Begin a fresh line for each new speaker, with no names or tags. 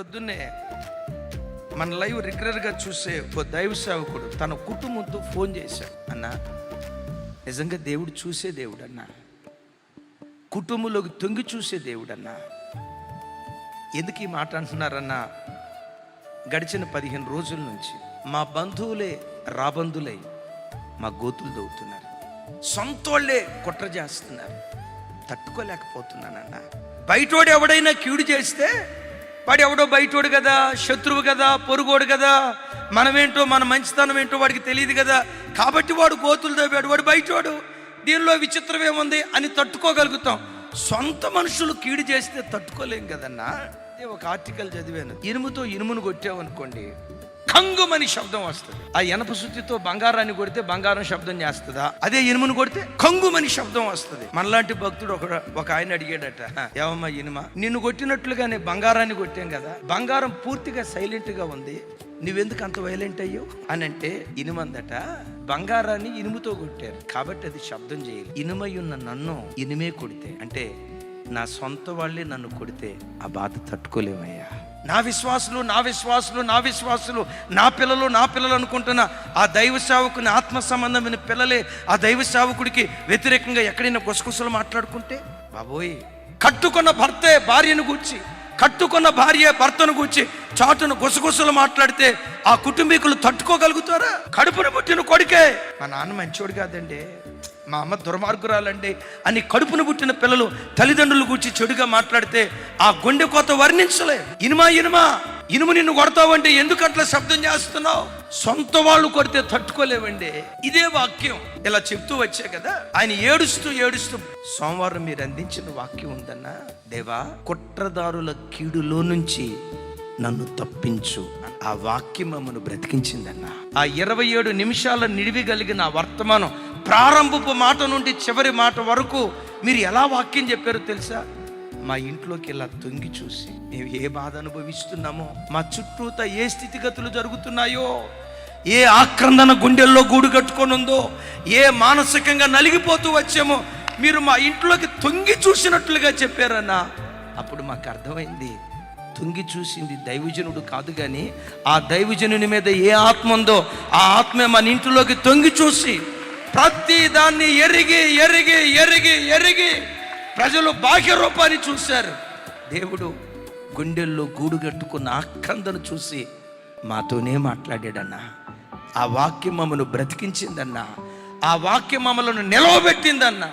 ప్రొద్దున్నే మన లైవ్ రెగ్యులర్గా చూసే ఒక దైవ సేవకుడు తన కుటుంబంతో ఫోన్ చేశాడు. అన్న, నిజంగా దేవుడు చూసే దేవుడు అన్న, కుటుంబంలోకి తొంగి చూసే దేవుడు అన్న. ఎందుకు ఈ మాట అంటున్నారన్నా, గడిచిన 15 రోజుల నుంచి మా బంధువులే రాబంధులై మా గోతులు దవ్వుతున్నారు, సొంతోళ్ళే కుట్ర చేస్తున్నారు, తట్టుకోలేకపోతున్నానన్న. బయటోడు ఎవడైనా కీడు చేస్తే వాడు ఎవడో బయటోడు కదా, శత్రువు కదా, పొరుగోడు కదా, మనమేంటో మన మంచితనం ఏంటో వాడికి తెలియదు కదా, కాబట్టి వాడు గోతులు తవ్వాడు, వాడు బయటోడు, దీనిలో విచిత్రం ఏముంది అని తట్టుకోగలుగుతాం. సొంత మనుషులు కీడు చేస్తే తట్టుకోలేం కదన్నా. ఒక ఆర్టికల్ చదివాను, ఇనుముతో ఇనుమును కొట్టావనుకోండి కంగుమని శబ్దం వస్తుంది. ఆ ఇనప సుత్తితో బంగారాన్ని కొడితే బంగారం శబ్దం చేస్తుందా? అదే ఇనుమును కొడితే కంగుమని శబ్దం వస్తుంది. మనలాంటి భక్తుడు ఒక ఆయన అడిగాడట, ఏమమ్మా ఇనుమా, నిన్ను కొట్టినట్లుగానే బంగారాన్ని కొట్టాం కదా, బంగారం పూర్తిగా సైలెంట్ గా ఉంది, నువ్వెందుకు అంత వైలెంట్ అయ్యో అని అంటే, ఇనుమందట బంగారాన్ని ఇనుముతో కొట్టారు కాబట్టి అది శబ్దం చేయలేదు, ఇనుమై ఉన్న నన్ను ఇనుమే కొడితే, అంటే నా సొంత వాళ్ళే నన్ను కొడితే ఆ బాధ తట్టుకోలేమయ్యా. నా విశ్వాసులు నా పిల్లలు అనుకుంటున్న ఆ దైవ సేవకుని ఆత్మ సంబంధమైన పిల్లలే ఆ దైవ సేవకుడికి వ్యతిరేకంగా ఎక్కడైనా గుసగుసలు మాట్లాడుకుంటే, బాబోయ్, కట్టుకున్న భర్తే భార్యను గూర్చి, కట్టుకున్న భార్య భర్తను గూర్చి చాటును గుసగుసలు మాట్లాడితే ఆ కుటుంబీకులు తట్టుకోగలుగుతారా? కడుపును పుట్టిన కొడుకే, మా నాన్న మంచోడు కాదండి, మా అమ్మ దుర్మార్గురాలండి అని కడుపును పుట్టిన పిల్లలు తల్లిదండ్రులు గురించి చెడుగా మాట్లాడితే ఆ గుండె కోత వర్ణించలే. ఇనుము నిన్ను కొడతావంటే ఎందుకు అట్లా శబ్దం చేస్తున్నావు? సొంత వాళ్ళు కొడితే తట్టుకోలేవండి. ఇదే వాక్యం ఇలా చెప్తూ వచ్చే కదా. ఆయన ఏడుస్తూ సోమవారం మీరు అందించిన వాక్యం ఉందన్నా, దేవా కుట్రదారుల కీడులో నుంచి నన్ను తప్పించు. ఆ వాక్యం మమ్మను బ్రతికించిందన్నా. ఆ 27 నిమిషాల నిడివి కలిగిన ఆ వర్తమానం ప్రారంభపు మాట నుండి చివరి మాట వరకు మీరు ఎలా వాక్యం చెప్పారో తెలుసా? మా ఇంట్లోకి ఇలా తొంగి చూసి మేము ఏ బాధ అనుభవిస్తున్నామో, మా చుట్టూతా ఏ స్థితిగతులు జరుగుతున్నాయో, ఏ ఆక్రందన గుండెల్లో గూడు కట్టుకొని ఉందో, ఏ మానసికంగా నలిగిపోతూ వచ్చామో మీరు మా ఇంట్లోకి తొంగి చూసినట్లుగా చెప్పారన్నా. అప్పుడు మాకు అర్థమైంది, తొంగి చూసింది దైవజనుడు కాదు కానీ ఆ దైవజనుని మీద ఏ ఆత్మ ఉందో ఆ ఆత్మే మన ఇంటిలోకి తొంగి చూసి ప్రతి దాన్ని ఎరిగి ప్రజలు బాహ్య రూపాన్ని చూశారు. దేవుడు గుండెల్లో గూడు కట్టుకున్న ఆక్రందను చూసి మాతోనే మాట్లాడాడన్నా. ఆ వాక్యం మమ్మల్ని బ్రతికించిందన్నా, ఆ వాక్యం మమ్మల్ని నిలవబెట్టిందన్నా.